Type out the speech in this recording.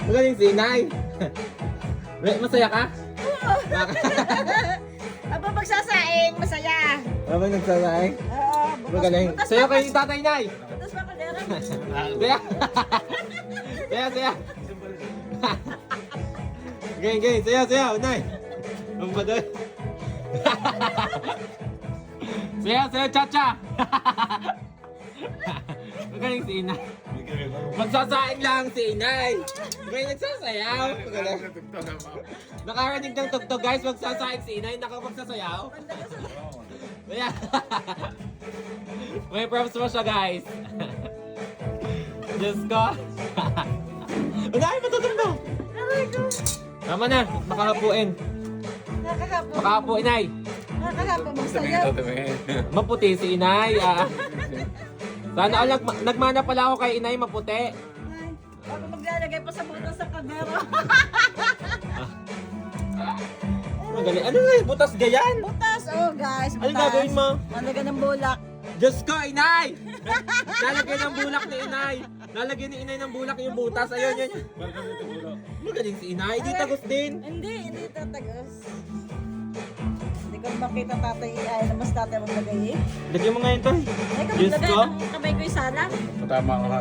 Magaling si inay. Masaya ka? Aba magsasaing, masaya. Habang nagsasaing? Oo. Magaling. Sayo kayo ni tatay, Nay. Butas pa kadera. Saya. Saya. Geng, saya, Nay. Ang badal. Saya, Chacha. Magaling si inay. Magsasaing lang si inay. May nagsasayaw. Magaling. Nakarinig ng tugtog guys, magsasaing si inay. Nakapagsasayaw. Kaya. May props mo siya guys. Diyos ko. Unahin mo tutulong. Tama na, makahapuin. Nakakapo. Makahapu inay. Nakakapo magsayaw. Maputi si inay. Sana all nagmana pala ako kay inay maputi. Ay, ako maglalagay pa sa butas sa kadera. Magaling. Ano nga yung butas gayan? Butas, oh guys. Ano gagawin mo? Lalagyan ng bulak. Diyos ko, inay! Lalagyan ng bulak ni inay. Lalagyan ni inay ng bulak yung butas. Ayun, yun. Magaling si inay. Di tagos din. Hindi tatagos. Hindi ko makita tatay, ay namas tatay maglagay eh. Lagyan mo ngayon to. Ay, Diyos maglagay ko. ng kamay ko yung sala. Matama ka.